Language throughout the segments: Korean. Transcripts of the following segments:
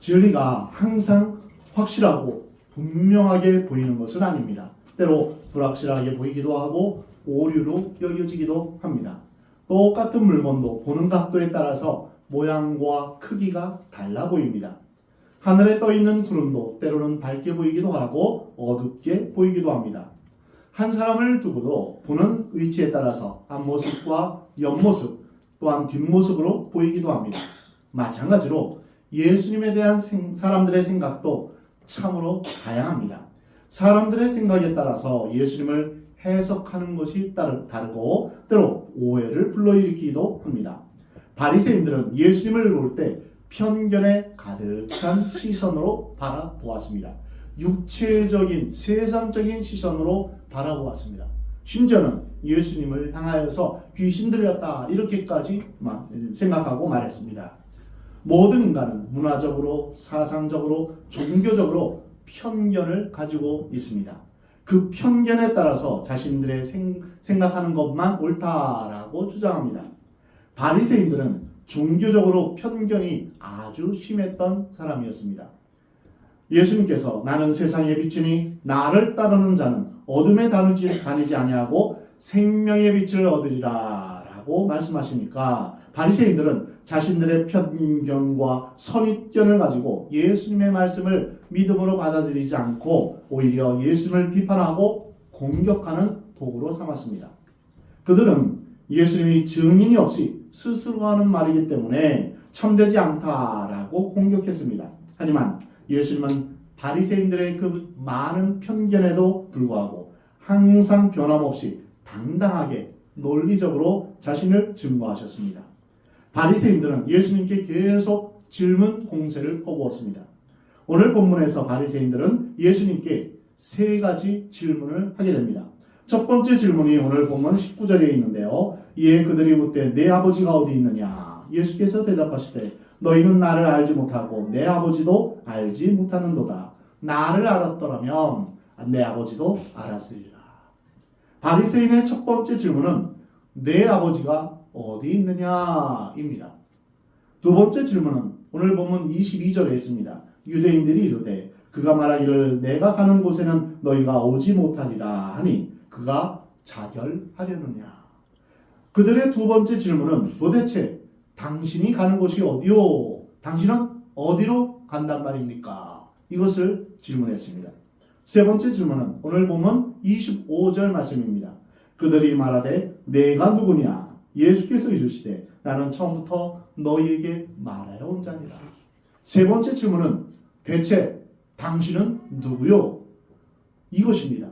진리가 항상 확실하고 분명하게 보이는 것은 아닙니다. 때로 불확실하게 보이기도 하고 오류로 여겨지기도 합니다. 똑같은 물건도 보는 각도에 따라서 모양과 크기가 달라 보입니다. 하늘에 떠 있는 구름도 때로는 밝게 보이기도 하고 어둡게 보이기도 합니다. 한 사람을 두고도 보는 위치에 따라서 앞모습과 옆모습 또한 뒷모습으로 보이기도 합니다. 마찬가지로 예수님에 대한 사람들의 생각도 참으로 다양합니다. 사람들의 생각에 따라서 예수님을 해석하는 것이 다르고 때로 오해를 불러일으키기도 합니다. 바리새인들은 예수님을 볼 때 편견에 가득한 시선으로 바라보았습니다. 육체적인 세상적인 시선으로 바라보았습니다. 심지어는 예수님을 향하여서 귀신 들렸다 이렇게까지 생각하고 말했습니다. 모든 인간은 문화적으로, 사상적으로, 종교적으로 편견을 가지고 있습니다. 그 편견에 따라서 자신들의 생각하는 것만 옳다라고 주장합니다. 바리새인들은 종교적으로 편견이 아주 심했던 사람이었습니다. 예수님께서 나는 세상의 빛이니 나를 따르는 자는 어둠에 다니지 아니하고 생명의 빛을 얻으리라 라고 말씀하시니까 바리새인들은 자신들의 편견과 선입견을 가지고 예수님의 말씀을 믿음으로 받아들이지 않고 오히려 예수님을 비판하고 공격하는 도구로 삼았습니다. 그들은 예수님이 증인이 없이 스스로 하는 말이기 때문에 참되지 않다라고 공격했습니다. 하지만 예수님은 바리새인들의 그 많은 편견에도 불구하고 항상 변함없이 당당하게 논리적으로 자신을 증거하셨습니다. 바리새인들은 예수님께 계속 질문 공세를 퍼부었습니다. 오늘 본문에서 바리새인들은 예수님께 세 가지 질문을 하게 됩니다. 첫 번째 질문이 오늘 본문 19절에 있는데요. 이에 그들이 묻되 내 아버지가 어디 있느냐? 예수께서 대답하시되 너희는 나를 알지 못하고 내 아버지도 알지 못하는도다. 나를 알았더라면 내 아버지도 알았으리라. 바리새인의 첫 번째 질문은 내 아버지가 어디 있느냐입니다. 두 번째 질문은 오늘 본문 22절에 있습니다. 유대인들이 이르되 그가 말하기를 내가 가는 곳에는 너희가 오지 못하리라 하니 그가 자결하려느냐. 그들의 두 번째 질문은 도대체 당신이 가는 곳이 어디요? 당신은 어디로 간단 말입니까? 이것을 질문했습니다. 세 번째 질문은 오늘 보면 25절 말씀입니다. 그들이 말하되 내가 누구냐? 예수께서 이르시되 나는 처음부터 너희에게 말하여 온 자니라. 세 번째 질문은 대체 당신은 누구요? 이것입니다.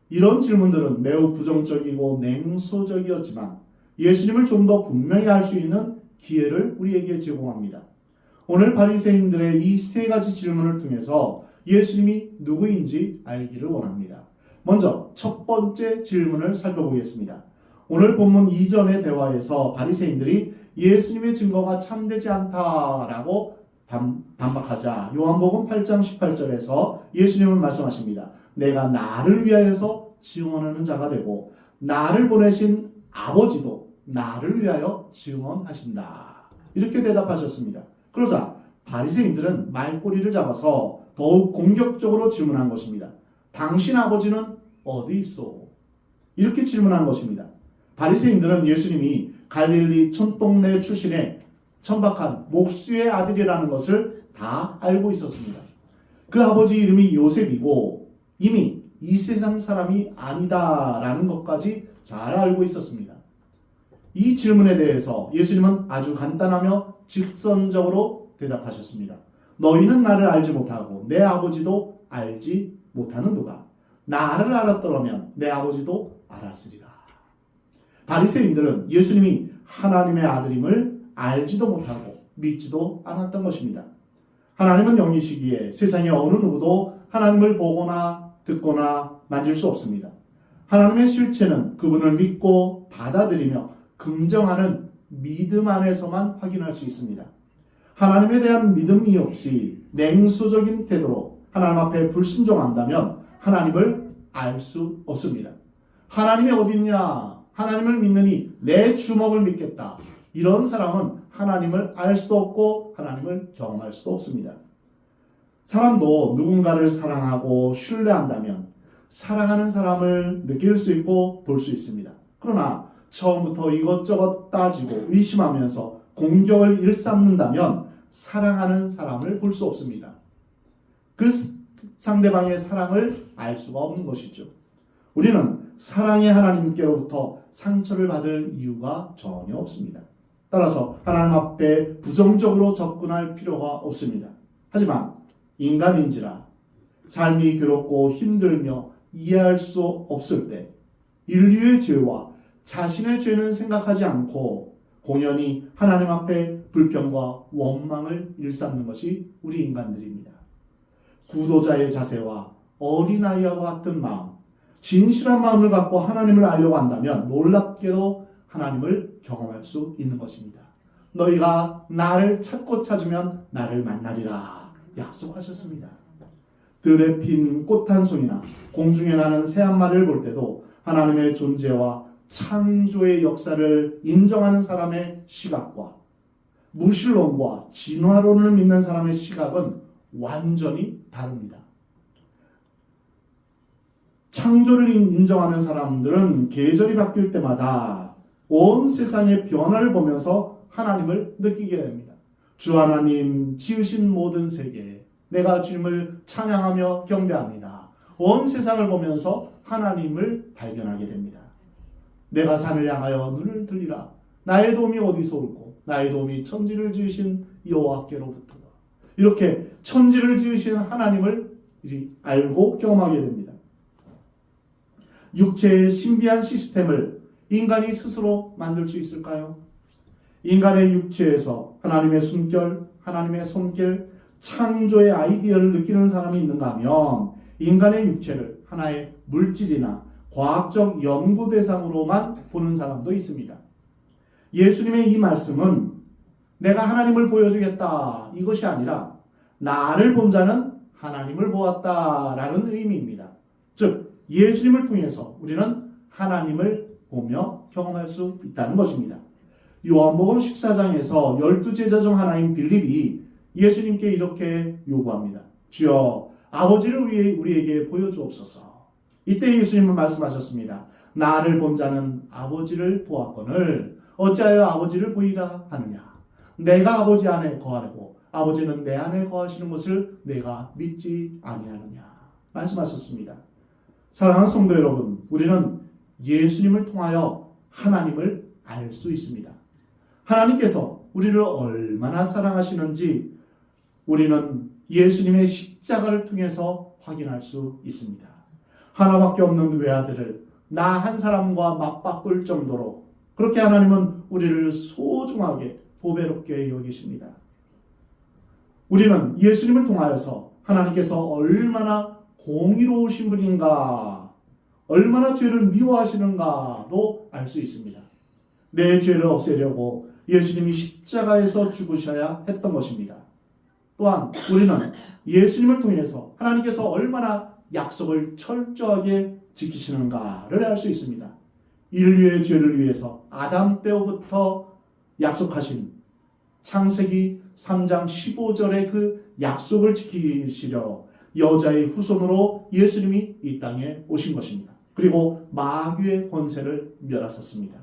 이런 질문들은 매우 부정적이고 냉소적이었지만 예수님을 좀 더 분명히 알 수 있는 기회를 우리에게 제공합니다. 오늘 바리새인들의 이 세 가지 질문을 통해서 예수님이 누구인지 알기를 원합니다. 먼저 첫 번째 질문을 살펴보겠습니다. 오늘 본문 이전의 대화에서 바리새인들이 예수님의 증거가 참되지 않다라고 반박하자 요한복음 8장 18절에서 예수님은 말씀하십니다. 내가 나를 위하여서 증언하는 자가 되고 나를 보내신 아버지도 나를 위하여 증언하신다. 이렇게 대답하셨습니다. 그러자 바리새인들은 말꼬리를 잡아서 더욱 공격적으로 질문한 것입니다. 당신 아버지는 어디 있어? 이렇게 질문한 것입니다. 바리새인들은 예수님이 갈릴리 촌동네 출신의 천박한 목수의 아들이라는 것을 다 알고 있었습니다. 그 아버지 이름이 요셉이고 이미 이 세상 사람이 아니다라는 것까지 잘 알고 있었습니다. 이 질문에 대해서 예수님은 아주 간단하며 직선적으로 대답하셨습니다. 너희는 나를 알지 못하고 내 아버지도 알지 못하는도다. 나를 알았더라면 내 아버지도 알았으리라. 바리새인들은 예수님이 하나님의 아들임을 알지도 못하고 믿지도 않았던 것입니다. 하나님은 영이시기에 세상의 어느 누구도 하나님을 보거나 듣거나 만질 수 없습니다. 하나님의 실체는 그분을 믿고 받아들이며 긍정하는 믿음 안에서만 확인할 수 있습니다. 하나님에 대한 믿음이 없이 냉소적인 태도로 하나님 앞에 불순종한다면 하나님을 알 수 없습니다. 하나님이 어디 있냐? 하나님을 믿느니 내 주먹을 믿겠다. 이런 사람은 하나님을 알 수도 없고 하나님을 경험할 수도 없습니다. 사람도 누군가를 사랑하고 신뢰한다면 사랑하는 사람을 느낄 수 있고 볼 수 있습니다. 그러나 처음부터 이것저것 따지고 의심하면서 공격을 일삼는다면 사랑하는 사람을 볼 수 없습니다. 그 상대방의 사랑을 알 수가 없는 것이죠. 우리는 사랑의 하나님께로부터 상처를 받을 이유가 전혀 없습니다. 따라서 하나님 앞에 부정적으로 접근할 필요가 없습니다. 하지만 인간인지라 삶이 괴롭고 힘들며 이해할 수 없을 때 인류의 죄와 자신의 죄는 생각하지 않고 공연히 하나님 앞에 불평과 원망을 일삼는 것이 우리 인간들입니다. 구도자의 자세와 어린아이와 같은 마음, 진실한 마음을 갖고 하나님을 알려고 한다면 놀랍게도 하나님을 경험할 수 있는 것입니다. 너희가 나를 찾고 찾으면 나를 만나리라 약속하셨습니다. 들에 핀 꽃 한 송이나 공중에 나는 새 한 마리를 볼 때도 하나님의 존재와 창조의 역사를 인정하는 사람의 시각과 무신론과 진화론을 믿는 사람의 시각은 완전히 다릅니다. 창조를 인정하는 사람들은 계절이 바뀔 때마다 온 세상의 변화를 보면서 하나님을 느끼게 됩니다. 주 하나님 지으신 모든 세계, 내가 주님을 찬양하며 경배합니다. 온 세상을 보면서 하나님을 발견하게 됩니다. 내가 산을 향하여 눈을 들리라. 나의 도움이 어디서 올고 나의 도움이 천지를 지으신 여호와께로부터다. 이렇게 천지를 지으신 하나님을 알고 경험하게 됩니다. 육체의 신비한 시스템을 인간이 스스로 만들 수 있을까요? 인간의 육체에서 하나님의 숨결, 하나님의 손길, 창조의 아이디어를 느끼는 사람이 있는가 하면 인간의 육체를 하나의 물질이나 과학적 연구 대상으로만 보는 사람도 있습니다. 예수님의 이 말씀은 내가 하나님을 보여주겠다 이것이 아니라 나를 본 자는 하나님을 보았다라는 의미입니다. 즉 예수님을 통해서 우리는 하나님을 보며 경험할 수 있다는 것입니다. 요한복음 14장에서 12제자 중 하나인 빌립이 예수님께 이렇게 요구합니다. 주여 아버지를 우리에게 보여주옵소서. 이때 예수님은 말씀하셨습니다. 나를 본 자는 아버지를 보았거늘 어찌하여 아버지를 보이라 하느냐. 내가 아버지 안에 거하고 아버지는 내 안에 거하시는 것을 내가 믿지 아니하느냐 말씀하셨습니다. 사랑하는 성도 여러분, 우리는 예수님을 통하여 하나님을 알 수 있습니다. 하나님께서 우리를 얼마나 사랑하시는지 우리는 예수님의 십자가를 통해서 확인할 수 있습니다. 하나밖에 없는 외아들을 나 한 사람과 맞바꿀 정도로 그렇게 하나님은 우리를 소중하게 보배롭게 여기십니다. 우리는 예수님을 통하여서 하나님께서 얼마나 공의로우신 분인가, 얼마나 죄를 미워하시는가도 알 수 있습니다. 내 죄를 없애려고 예수님이 십자가에서 죽으셔야 했던 것입니다. 또한 우리는 예수님을 통해서 하나님께서 얼마나 약속을 철저하게 지키시는가를 알 수 있습니다. 인류의 죄를 위해서 아담 때부터 약속하신 창세기 3장 15절의 그 약속을 지키시려 여자의 후손으로 예수님이 이 땅에 오신 것입니다. 그리고 마귀의 권세를 멸하셨습니다.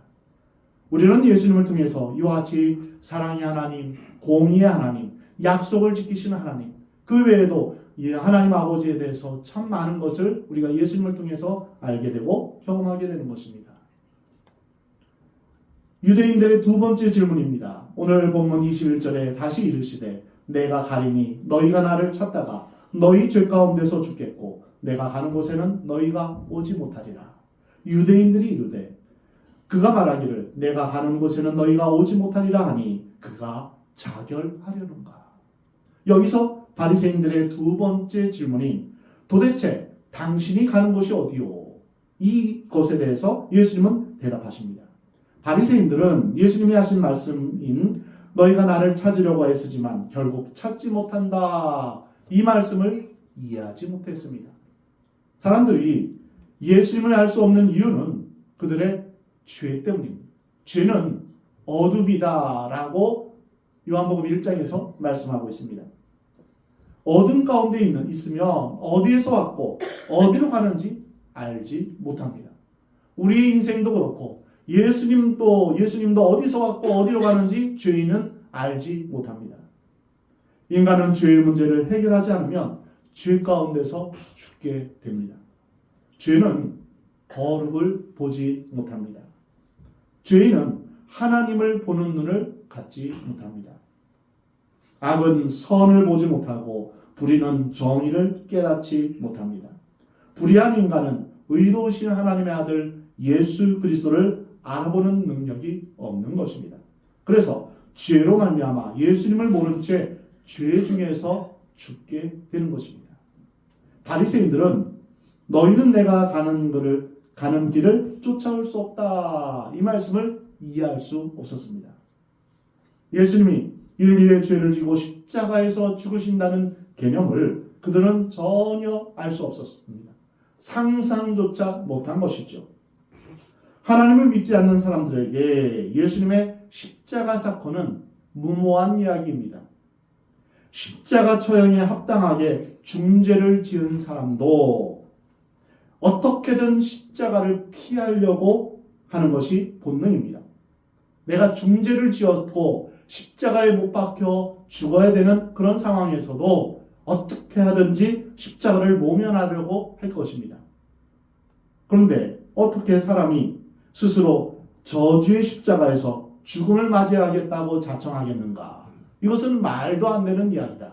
우리는 예수님을 통해서 이와 같이 사랑의 하나님, 공의의 하나님, 약속을 지키시는 하나님, 그 외에도 하나님 아버지에 대해서 참 많은 것을 우리가 예수님을 통해서 알게 되고 경험하게 되는 것입니다. 유대인들의 두 번째 질문입니다. 오늘 본문 21절에 다시 이르시되 내가 가리니 너희가 나를 찾다가 너희 죄 가운데서 죽겠고 내가 가는 곳에는 너희가 오지 못하리라. 유대인들이 이르되 그가 말하기를 내가 가는 곳에는 너희가 오지 못하리라 하니 그가 자결하려는가. 여기서 바리새인들의 두 번째 질문인 도대체 당신이 가는 곳이 어디요? 이것에 대해서 예수님은 대답하십니다. 바리새인들은 예수님이 하신 말씀인 너희가 나를 찾으려고 애쓰지만 결국 찾지 못한다. 이 말씀을 이해하지 못했습니다. 사람들이 예수님을 알 수 없는 이유는 그들의 죄 때문입니다. 죄는 어둠이다라고 요한복음 1장에서 말씀하고 있습니다. 어둠 가운데 있으면 어디에서 왔고 어디로 가는지 알지 못합니다. 우리 인생도 그렇고 예수님도 어디서 왔고 어디로 가는지 죄인은 알지 못합니다. 인간은 죄의 문제를 해결하지 않으면 죄 가운데서 죽게 됩니다. 죄는 거룩을 보지 못합니다. 죄인은 하나님을 보는 눈을 갖지 못합니다. 악은 선을 보지 못하고 불의는 정의를 깨닫지 못합니다. 불의한 인간은 의로우신 하나님의 아들 예수 그리스도를 알아보는 능력이 없는 것입니다. 그래서 죄로 말미암아 예수님을 모른 채 죄 중에서 죽게 되는 것입니다. 바리새인들은 너희는 내가 가는 길을 쫓아올 수 없다, 이 말씀을 이해할 수 없었습니다. 예수님이 인류의 죄를 지고 십자가에서 죽으신다는 개념을 그들은 전혀 알 수 없었습니다. 상상조차 못한 것이죠. 하나님을 믿지 않는 사람들에게 예수님의 십자가 사건은 무모한 이야기입니다. 십자가 처형에 합당하게 중죄를 지은 사람도 어떻게든 십자가를 피하려고 하는 것이 본능입니다. 내가 중죄를 지었고 십자가에 못 박혀 죽어야 되는 그런 상황에서도 어떻게 하든지 십자가를 모면하려고 할 것입니다. 그런데 어떻게 사람이 스스로 저주의 십자가에서 죽음을 맞이하겠다고 자청하겠는가? 이것은 말도 안 되는 이야기다.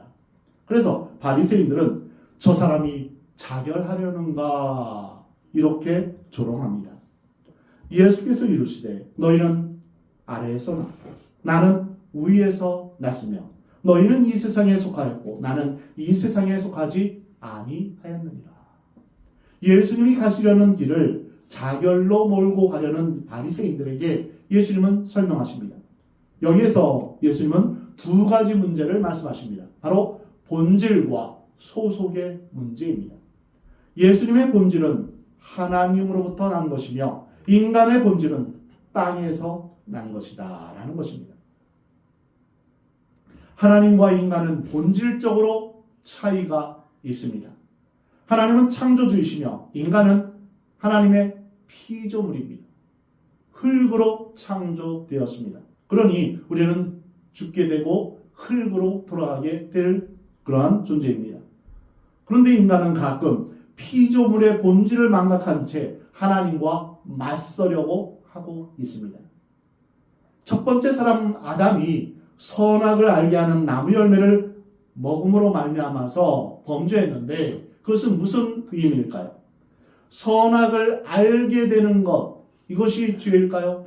그래서 바리새인들은 저 사람이 자결하려는가 이렇게 조롱합니다. 예수께서 이르시되 너희는 아래에서 났고 나는 위에서 났으며 너희는 이 세상에 속하였고 나는 이 세상에 속하지 아니하였느니라. 예수님이 가시려는 길을 자결로 몰고 가려는 바리새인들에게 예수님은 설명하십니다. 여기에서 예수님은 두 가지 문제를 말씀하십니다. 바로 본질과 소속의 문제입니다. 예수님의 본질은 하나님으로부터 난 것이며 인간의 본질은 땅에서 난 것이다 라는 것입니다. 하나님과 인간은 본질적으로 차이가 있습니다. 하나님은 창조주이시며 인간은 하나님의 피조물입니다. 흙으로 창조되었습니다. 그러니 우리는 죽게 되고 흙으로 돌아가게 될 그러한 존재입니다. 그런데 인간은 가끔 피조물의 본질을 망각한 채 하나님과 맞서려고 하고 있습니다. 첫 번째 사람 아담이 선악을 알게 하는 나무 열매를 먹음으로 말미암아서 범죄했는데 그것은 무슨 의미일까요? 선악을 알게 되는 것, 이것이 죄일까요?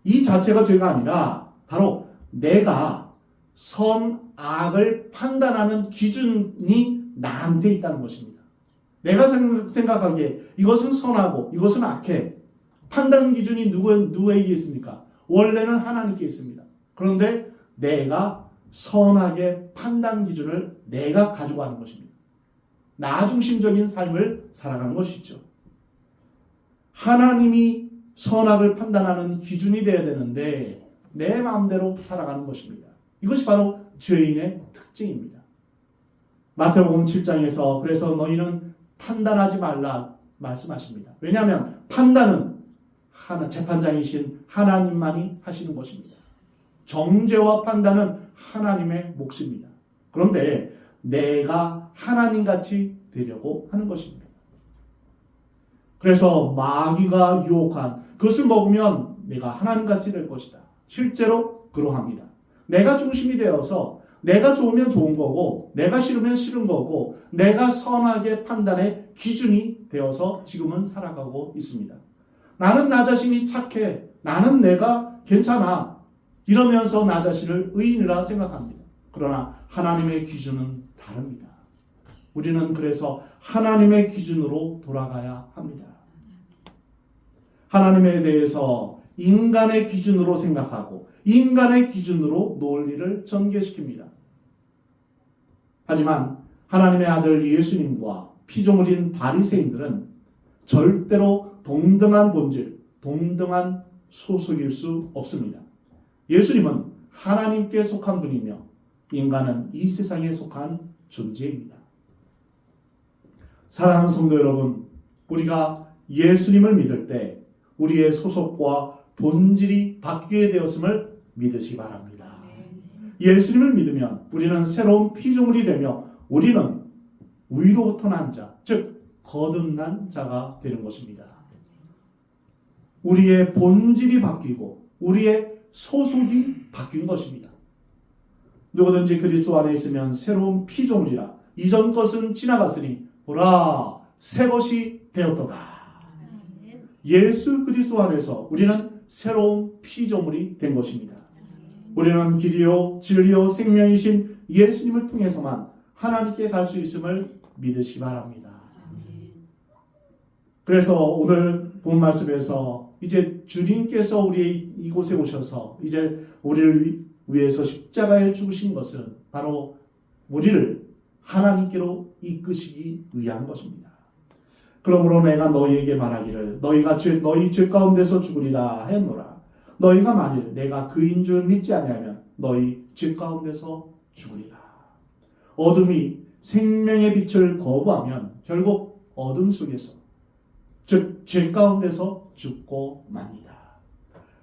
이 자체가 죄가 아니라 바로 내가 선악을 판단하는 기준이 나한테 있다는 것입니다. 내가 생각하기에 이것은 선하고 이것은 악해. 판단 기준이 누구에게 있습니까? 원래는 하나님께 있습니다. 그런데 내가 선악의 판단 기준을 내가 가지고 가는 것입니다. 나 중심적인 삶을 살아가는 것이죠. 하나님이 선악을 판단하는 기준이 되어야 되는데 내 마음대로 살아가는 것입니다. 이것이 바로 죄인의 특징입니다. 마태복음 7장에서 그래서 너희는 판단하지 말라 말씀하십니다. 왜냐하면 판단은 재판장이신 하나님만이 하시는 것입니다. 정죄와 판단은 하나님의 몫입니다. 그런데 내가 하나님같이 되려고 하는 것입니다. 그래서 마귀가 유혹한 그것을 먹으면 내가 하나님같이 될 것이다. 실제로 그러합니다. 내가 중심이 되어서 내가 좋으면 좋은 거고 내가 싫으면 싫은 거고 내가 선악의 판단의 기준이 되어서 지금은 살아가고 있습니다. 나는 나 자신이 착해. 나는 내가 괜찮아. 이러면서 나 자신을 의인이라 생각합니다. 그러나 하나님의 기준은 다릅니다. 우리는 그래서 하나님의 기준으로 돌아가야 합니다. 하나님에 대해서 인간의 기준으로 생각하고 인간의 기준으로 논리를 전개시킵니다. 하지만 하나님의 아들 예수님과 피조물인 바리새인들은 절대로 동등한 본질, 동등한 소속일 수 없습니다. 예수님은 하나님께 속한 분이며 인간은 이 세상에 속한 존재입니다. 사랑하는 성도 여러분, 우리가 예수님을 믿을 때 우리의 소속과 본질이 바뀌게 되었음을 믿으시기 바랍니다. 예수님을 믿으면 우리는 새로운 피조물이 되며 우리는 위로부터 난 자, 즉 거듭난 자가 되는 것입니다. 우리의 본질이 바뀌고 우리의 소속이 바뀐 것입니다. 누구든지 그리스도 안에 있으면 새로운 피조물이라 이전 것은 지나갔으니 보라 새 것이 되었도다. 예수 그리스도 안에서 우리는 새로운 피조물이 된 것입니다. 우리는 길이요 진리요 생명이신 예수님을 통해서만 하나님께 갈 수 있음을 믿으시기 바랍니다. 그래서 오늘 본 말씀에서 이제 주님께서 우리 이곳에 오셔서 이제 우리를 위해서 십자가에 죽으신 것은 바로 우리를 하나님께로 이끄시기 위한 것입니다. 그러므로 내가 너희에게 말하기를 너희 죄 가운데서 죽으리라 했노라. 너희가 만일 내가 그인 줄 믿지 아니하면 너희 죄 가운데서 죽으리라. 어둠이 생명의 빛을 거부하면 결국 어둠 속에서 즉 죄 가운데서 죽고 맙니다.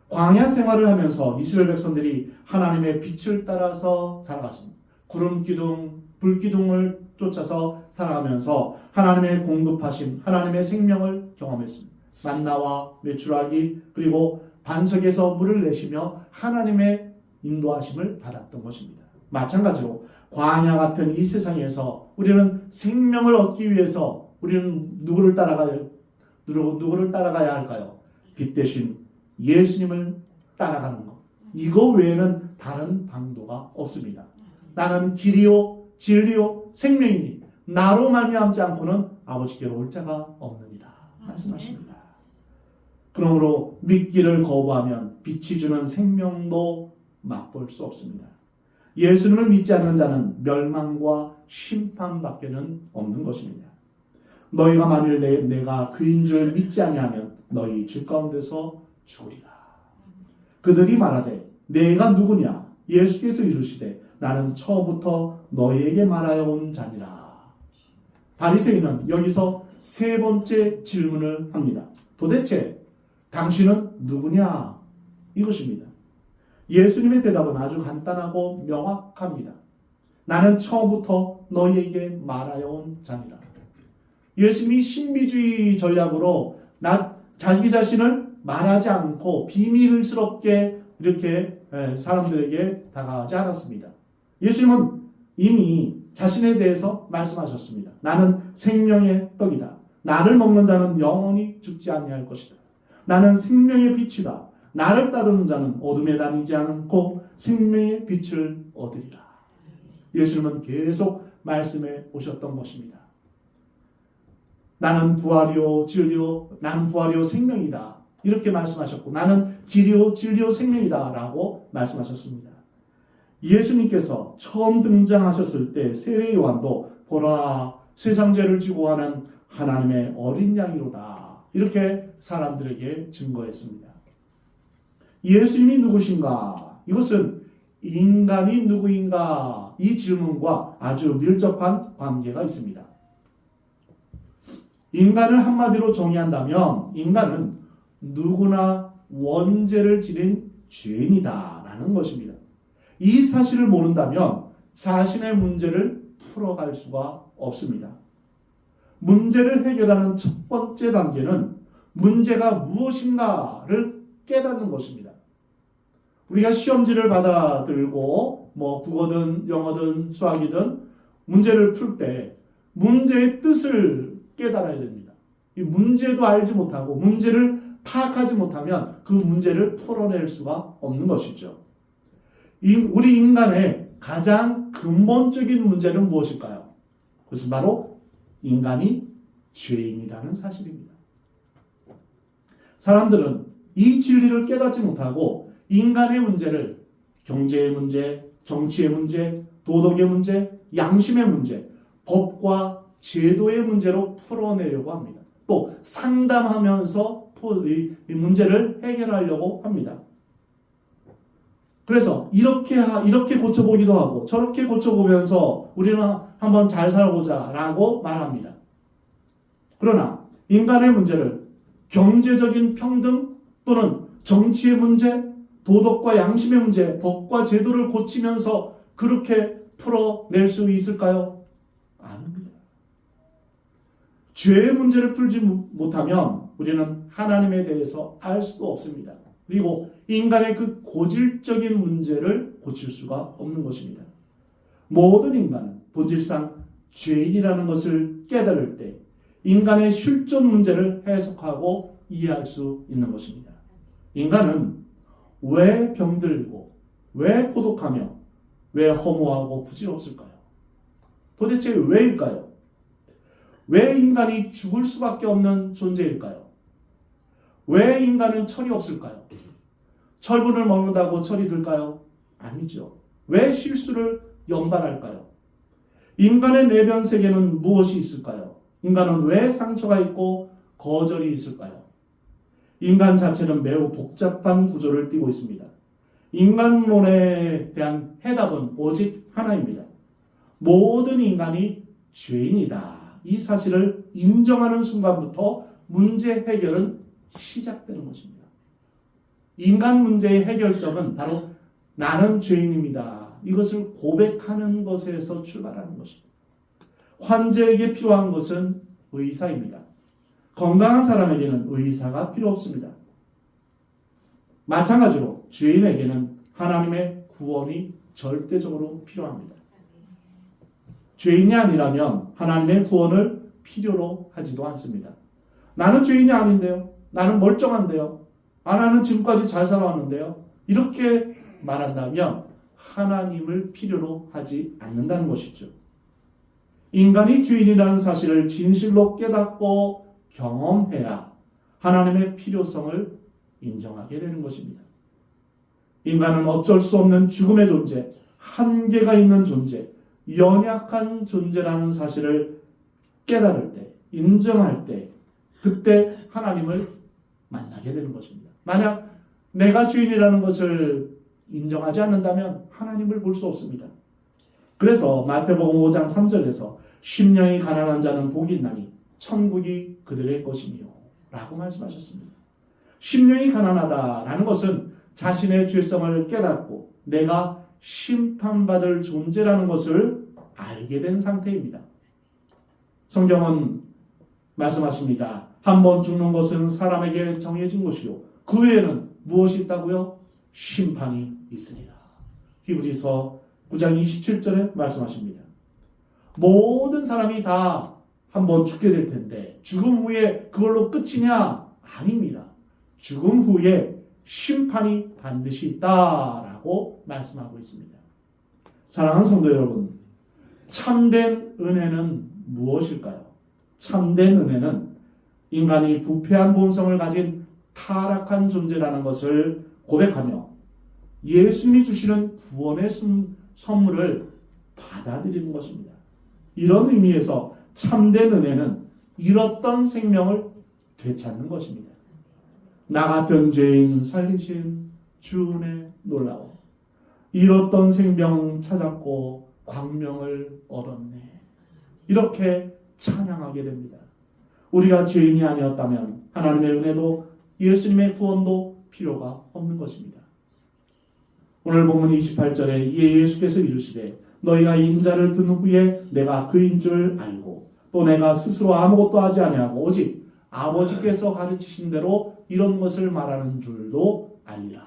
광야 생활을 하면서 이스라엘 백성들이 하나님의 빛을 따라서 살아갔습니다. 구름 기둥, 불 기둥을 쫓아서 살아가면서 하나님의 공급하신 하나님의 생명을 경험했습니다. 만나와 메추라기 그리고 반석에서 물을 내쉬며 하나님의 인도하심을 받았던 것입니다. 마찬가지로 광야 같은 이 세상에서 우리는 생명을 얻기 위해서 우리는 누구를 따라가야 할까요? 빛 대신 예수님을 따라가는 것. 이거 외에는 다른 방도가 없습니다. 나는 길이요 진리요 생명이니 나로 말미암지 않고는 아버지께로 올 자가 없느니라 말씀하십니다. 그러므로 믿기를 거부하면 빛이 주는 생명도 맛볼 수 없습니다. 예수님을 믿지 않는 자는 멸망과 심판밖에는 없는 것입니다. 너희가 만일 내가 그인 줄 믿지 아니하면 너희 죄 가운데서 죽으리라. 그들이 말하되 내가 누구냐? 예수께서 이르시되 나는 처음부터 너희에게 말하여 온 자니라. 바리새인은 여기서 세 번째 질문을 합니다. 도대체 당신은 누구냐? 이것입니다. 예수님의 대답은 아주 간단하고 명확합니다. 나는 처음부터 너희에게 말하여 온 자니라. 예수님이 신비주의 전략으로 자기 자신을 말하지 않고 비밀스럽게 이렇게 사람들에게 다가가지 않았습니다. 예수님은 이미 자신에 대해서 말씀하셨습니다. 나는 생명의 떡이다. 나를 먹는 자는 영원히 죽지 아니할 것이다. 나는 생명의 빛이다. 나를 따르는 자는 어둠에 다니지 않고 생명의 빛을 얻으리라. 예수님은 계속 말씀해 오셨던 것입니다. 나는 부활이요 진리요 나는 부활이요 생명이다. 이렇게 말씀하셨고 나는 길이요 진리요 생명이다 라고 말씀하셨습니다. 예수님께서 처음 등장하셨을 때 세례 요한도 보라 세상 죄를 지고 가는 하나님의 어린 양이로다. 이렇게 사람들에게 증거했습니다. 예수님이 누구신가? 이것은 인간이 누구인가? 이 질문과 아주 밀접한 관계가 있습니다. 인간을 한마디로 정의한다면 인간은 누구나 원죄를 지닌 죄인이다 라는 것입니다. 이 사실을 모른다면 자신의 문제를 풀어갈 수가 없습니다. 문제를 해결하는 첫 번째 단계는 문제가 무엇인가를 깨닫는 것입니다. 우리가 시험지를 받아들고 국어든 영어든 수학이든 문제를 풀 때 문제의 뜻을 깨달아야 됩니다. 이 문제도 알지 못하고 문제를 파악하지 못하면 그 문제를 풀어낼 수가 없는 것이죠. 우리 인간의 가장 근본적인 문제는 무엇일까요? 그것은 바로 인간이 죄인이라는 사실입니다. 사람들은 이 진리를 깨닫지 못하고 인간의 문제를 경제의 문제, 정치의 문제, 도덕의 문제, 양심의 문제, 법과 제도의 문제로 풀어내려고 합니다. 또 상담하면서 이 문제를 해결하려고 합니다. 그래서 이렇게 고쳐보기도 하고 저렇게 고쳐보면서 우리는 한번 잘 살아보자 라고 말합니다. 그러나 인간의 문제를 경제적인 평등 또는 정치의 문제, 도덕과 양심의 문제, 법과 제도를 고치면서 그렇게 풀어낼 수 있을까요? 아닙니다. 죄의 문제를 풀지 못하면 우리는 하나님에 대해서 알 수도 없습니다. 그리고 인간의 그 고질적인 문제를 고칠 수가 없는 것입니다. 모든 인간은 본질상 죄인이라는 것을 깨달을 때 인간의 실존 문제를 해석하고 이해할 수 있는 것입니다. 인간은 왜 병들고 왜 고독하며 왜 허무하고 부질없을까요? 도대체 왜일까요? 왜 인간이 죽을 수밖에 없는 존재일까요? 왜 인간은 철이 없을까요? 철분을 먹는다고 철이 들까요? 아니죠. 왜 실수를 연발할까요? 인간의 내면 세계는 무엇이 있을까요? 인간은 왜 상처가 있고 거절이 있을까요? 인간 자체는 매우 복잡한 구조를 띠고 있습니다. 인간론에 대한 해답은 오직 하나입니다. 모든 인간이 죄인이다. 이 사실을 인정하는 순간부터 문제 해결은 시작되는 것입니다. 인간 문제의 해결점은 바로 나는 죄인입니다. 이것을 고백하는 것에서 출발하는 것입니다. 환자에게 필요한 것은 의사입니다. 건강한 사람에게는 의사가 필요 없습니다. 마찬가지로 죄인에게는 하나님의 구원이 절대적으로 필요합니다. 죄인이 아니라면 하나님의 구원을 필요로 하지도 않습니다. 나는 죄인이 아닌데요. 나는 멀쩡한데요. 나는 지금까지 잘 살아왔는데요. 이렇게 말한다면 하나님을 필요로 하지 않는다는 것이죠. 인간이 죄인이라는 사실을 진실로 깨닫고 경험해야 하나님의 필요성을 인정하게 되는 것입니다. 인간은 어쩔 수 없는 죽음의 존재, 한계가 있는 존재, 연약한 존재라는 사실을 깨달을 때, 인정할 때, 그때 하나님을 만나게 되는 것입니다. 만약 내가 주인이라는 것을 인정하지 않는다면 하나님을 볼 수 없습니다. 그래서 마태복음 5장 3절에서 심령이 가난한 자는 복이 있나니 천국이 그들의 것이며 라고 말씀하셨습니다. 심령이 가난하다라는 것은 자신의 죄성을 깨닫고 내가 심판받을 존재라는 것을 알게 된 상태입니다. 성경은 말씀하십니다. 한 번 죽는 것은 사람에게 정해진 것이요 그 후에는 무엇이 있다고요? 심판이 있으리라. 히브리서 9장 27절에 말씀하십니다. 모든 사람이 다 한 번 죽게 될 텐데 죽음 후에 그걸로 끝이냐? 아닙니다. 죽음 후에 심판이 반드시 있다라고 말씀하고 있습니다. 사랑하는 성도 여러분, 참된 은혜는 무엇일까요? 참된 은혜는 인간이 부패한 본성을 가진 타락한 존재라는 것을 고백하며 예수님이 주시는 구원의 선물을 받아들이는 것입니다. 이런 의미에서 참된 은혜는 잃었던 생명을 되찾는 것입니다. 나 같은 죄인 살리신 주 은혜 놀라워. 잃었던 생명 찾았고 광명을 얻었네. 이렇게 찬양하게 됩니다. 우리가 죄인이 아니었다면 하나님의 은혜도 예수님의 구원도 필요가 없는 것입니다. 오늘 본문 28절에 예수께서 이르시되 너희가 인자를 든 후에 내가 그인 줄 알고 또 내가 스스로 아무것도 하지 아니하고 오직 아버지께서 가르치신 대로 이런 것을 말하는 줄도 알리라.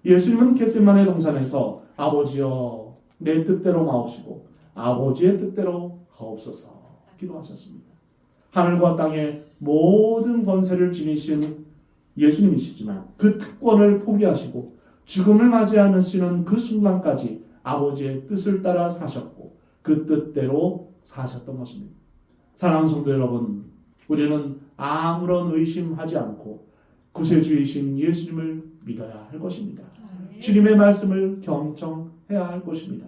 예수님은 겟세마네 동산에서 아버지여 내 뜻대로 마옵시고 아버지의 뜻대로 하옵소서 기도하셨습니다. 하늘과 땅의 모든 권세를 지니신 예수님이시지만 그 특권을 포기하시고 죽음을 맞이하시는 그 순간까지 아버지의 뜻을 따라 사셨고 그 뜻대로 사셨던 것입니다. 사랑하는 성도 여러분, 우리는 아무런 의심하지 않고 구세주이신 예수님을 믿어야 할 것입니다. 주님의 말씀을 경청해야 할 것입니다.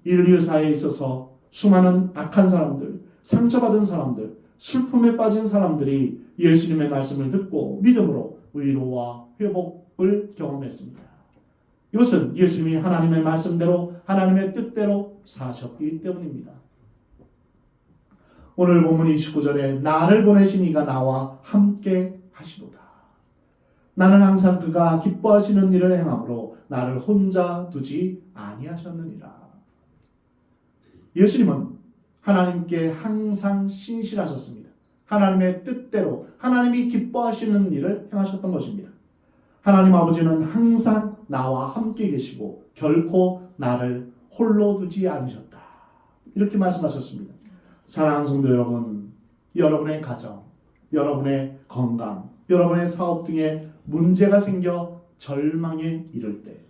인류사에 있어서 수많은 악한 사람들, 상처받은 사람들, 슬픔에 빠진 사람들이 예수님의 말씀을 듣고 믿음으로 위로와 회복을 경험했습니다. 이것은 예수님이 하나님의 말씀대로 하나님의 뜻대로 사셨기 때문입니다. 오늘 본문 29절에 나를 보내신 이가 나와 함께 하시도다. 나는 항상 그가 기뻐하시는 일을 행함으로 나를 혼자 두지 아니하셨느니라. 예수님은 하나님께 항상 신실하셨습니다. 하나님의 뜻대로 하나님이 기뻐하시는 일을 행하셨던 것입니다. 하나님 아버지는 항상 나와 함께 계시고 결코 나를 홀로 두지 않으셨다. 이렇게 말씀하셨습니다. 사랑하는 성도 여러분, 여러분의 가정, 여러분의 건강, 여러분의 사업 등에 문제가 생겨 절망에 이를 때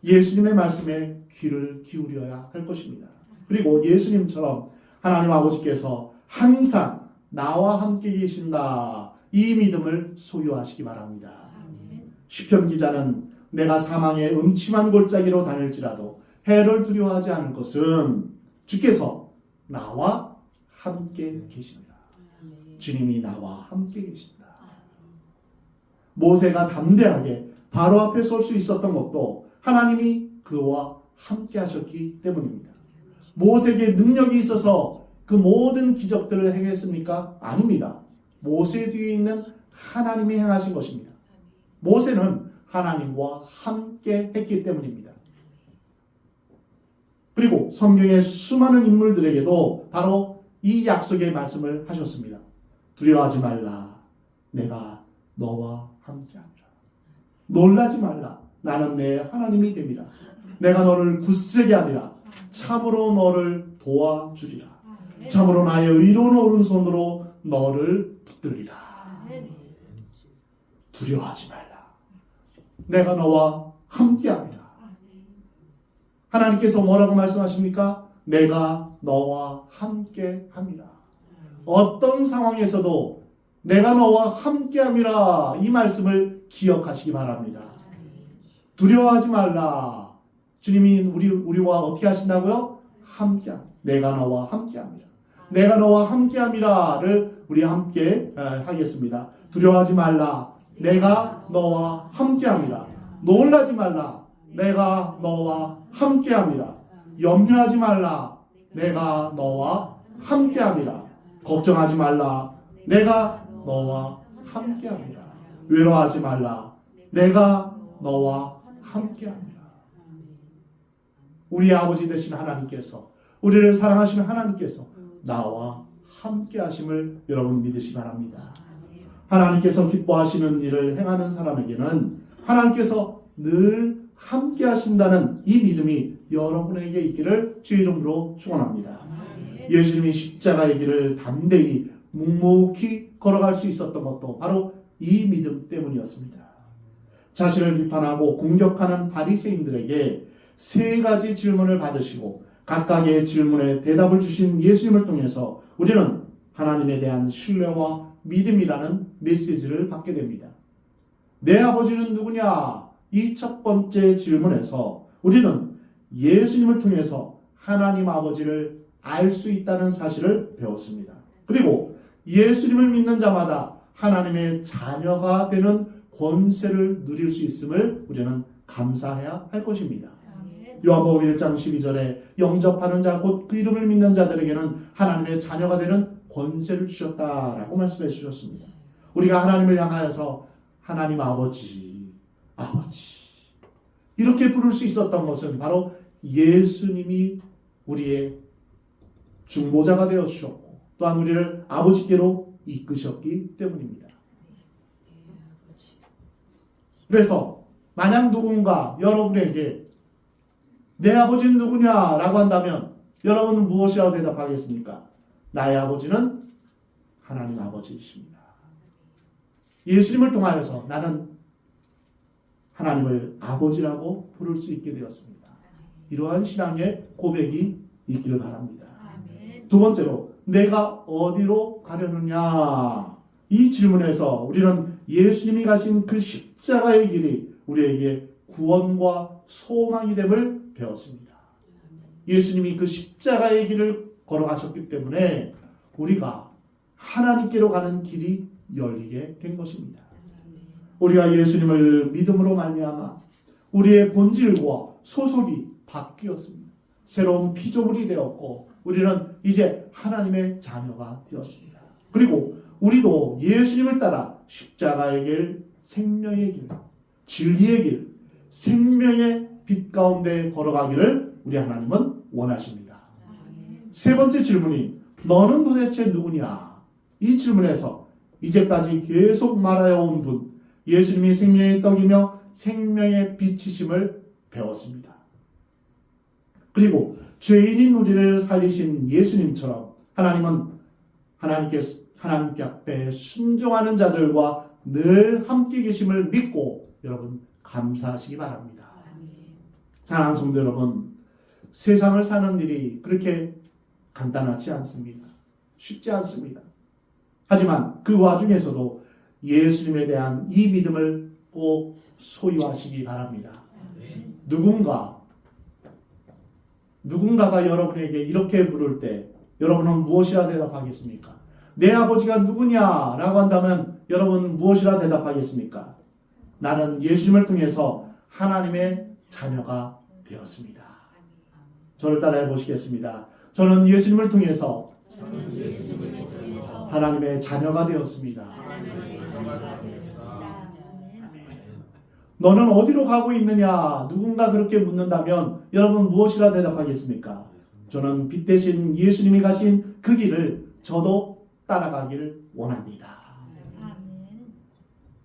예수님의 말씀에 귀를 기울여야 할 것입니다. 그리고 예수님처럼 하나님 아버지께서 항상 나와 함께 계신다. 이 믿음을 소유하시기 바랍니다. 시편 기자는 내가 사망의 음침한 골짜기로 다닐지라도 해를 두려워하지 않을 것은 주께서 나와 함께 계십니다. 주님이 나와 함께 계신다. 모세가 담대하게 바로 앞에 설 수 있었던 것도 하나님이 그와 함께 하셨기 때문입니다. 모세에게 능력이 있어서 그 모든 기적들을 행했습니까? 아닙니다. 모세 뒤에 있는 하나님이 행하신 것입니다. 모세는 하나님과 함께 했기 때문입니다. 그리고 성경의 수많은 인물들에게도 바로 이 약속의 말씀을 하셨습니다. 두려워하지 말라. 내가 너와 함께하리라. 놀라지 말라. 나는 내 하나님이 됨이라. 내가 너를 굳세게 하리라. 참으로 너를 도와주리라. 참으로 나의 의로운 오른손으로 너를 붙들리라. 두려워하지 말라. 내가 너와 함께하리라. 하나님께서 뭐라고 말씀하십니까? 내가 너와 함께함이라. 어떤 상황에서도 내가 너와 함께함이라. 이 말씀을 기억하시기 바랍니다. 두려워하지 말라. 주님이 우리와 어떻게 하신다고요? 함께함. 내가 너와 함께함이라. 내가 너와 함께함이라를 우리 함께 하겠습니다. 두려워하지 말라. 내가 너와 함께함이라. 놀라지 말라. 내가 너와 함께함이라. 염려하지 말라. 내가 너와 함께함이라. 걱정하지 말라. 내가 너와 함께함이라. 외로워하지 말라. 내가 너와 함께함이라. 우리 아버지 되신 하나님께서, 우리를 사랑하시는 하나님께서 나와 함께하심을 여러분 믿으시기 바랍니다. 하나님께서 기뻐하시는 일을 행하는 사람에게는 하나님께서 늘 함께하신다는 이 믿음이 여러분에게 있기를 주의 이름으로 축원합니다. 예수님이 십자가의 길을 담대히 묵묵히 걸어갈 수 있었던 것도 바로 이 믿음 때문이었습니다. 자신을 비판하고 공격하는 바리새인들에게 세 가지 질문을 받으시고 각각의 질문에 대답을 주신 예수님을 통해서 우리는 하나님에 대한 신뢰와 믿음이라는 메시지를 받게 됩니다. 내 아버지는 누구냐? 이 첫 번째 질문에서 우리는 예수님을 통해서 하나님 아버지를 알 수 있다는 사실을 배웠습니다. 그리고 예수님을 믿는 자마다 하나님의 자녀가 되는 권세를 누릴 수 있음을 우리는 감사해야 할 것입니다. 요한복음 1장 12절에 영접하는 자 곧 그 이름을 믿는 자들에게는 하나님의 자녀가 되는 권세를 주셨다라고 말씀해 주셨습니다. 우리가 하나님을 향하여서 하나님 아버지 이렇게 부를 수 있었던 것은 바로 예수님이 우리의 중보자가 되어 주셨고 또한 우리를 아버지께로 이끄셨기 때문입니다. 그래서 만약 누군가 여러분에게 내 아버지는 누구냐라고 한다면 여러분은 무엇이라고 대답하겠습니까? 나의 아버지는 하나님 아버지이십니다. 예수님을 통하여서 나는 하나님을 아버지라고 부를 수 있게 되었습니다. 이러한 신앙의 고백이 있기를 바랍니다. 두 번째로 내가 어디로 가려느냐? 이 질문에서 우리는 예수님이 가신 그 십자가의 길이 우리에게 구원과 소망이 됨을 배웠습니다. 예수님이 그 십자가의 길을 걸어가셨기 때문에 우리가 하나님께로 가는 길이 열리게 된 것입니다. 우리가 예수님을 믿음으로 말미암아 우리의 본질과 소속이 바뀌었습니다. 새로운 피조물이 되었고 우리는 이제 하나님의 자녀가 되었습니다. 그리고 우리도 예수님을 따라 십자가의 길, 생명의 길, 진리의 길, 생명의 빛 가운데 걸어가기를 우리 하나님은 원하십니다. 세 번째 질문이 너는 도대체 누구냐? 이 질문에서 이제까지 계속 말하여 온 분, 예수님이 생명의 떡이며 생명의 빛이심을 배웠습니다. 그리고 죄인인 우리를 살리신 예수님처럼 하나님은 하나님께 앞에 순종하는 자들과 늘 함께 계심을 믿고 여러분 감사하시기 바랍니다. 사랑하는 성도 여러분, 세상을 사는 일이 그렇게 간단하지 않습니다. 쉽지 않습니다. 하지만 그 와중에서도 예수님에 대한 이 믿음을 꼭 소유하시기 바랍니다. 누군가가 여러분에게 이렇게 물을 때 여러분은 무엇이라 대답하겠습니까? 내 아버지가 누구냐라고 한다면 여러분 무엇이라 대답하겠습니까? 나는 예수님을 통해서 하나님의 자녀가 되었습니다. 저를 따라해 보시겠습니다. 저는 예수님을 통해서 하나님의 자녀가 되었습니다. 너는 어디로 가고 있느냐? 누군가 그렇게 묻는다면 여러분 무엇이라 대답하겠습니까? 저는 빛 대신 예수님이 가신 그 길을 저도 따라가기를 원합니다.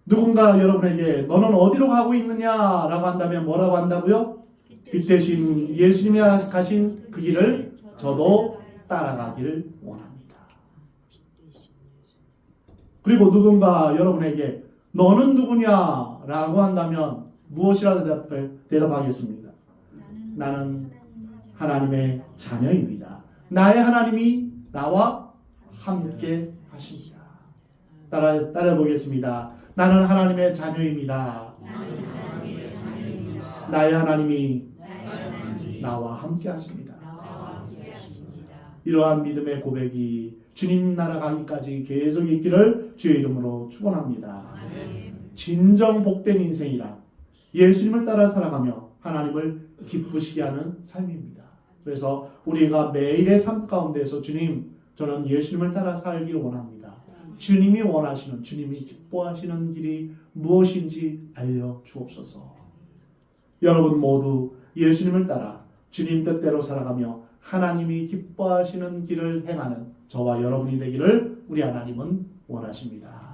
누군가 여러분에게 너는 어디로 가고 있느냐라고 한다면 뭐라고 한다고요? 빛 대신 예수님이 가신 그 길을 저도 따라가기를 원합니다. 그리고 누군가 여러분에게 너는 누구냐라고 한다면 무엇이라 대답하겠습니다. 나는 하나님의 자녀입니다. 나의 하나님이 나와 함께 하십니다. 따라 보겠습니다. 나는 하나님의 자녀입니다. 나의 하나님이 나와 함께 하십니다. 이러한 믿음의 고백이 주님 나라 가기까지 계속 있기를 주의 이름으로 축원합니다. 진정 복된 인생이란 예수님을 따라 살아가며 하나님을 기쁘시게 하는 삶입니다. 그래서 우리가 매일의 삶 가운데서 주님, 저는 예수님을 따라 살기를 원합니다. 주님이 원하시는, 주님이 기뻐하시는 길이 무엇인지 알려주옵소서. 여러분 모두 예수님을 따라 주님 뜻대로 살아가며 하나님이 기뻐하시는 길을 행하는 저와 여러분이 되기를 우리 하나님은 원하십니다.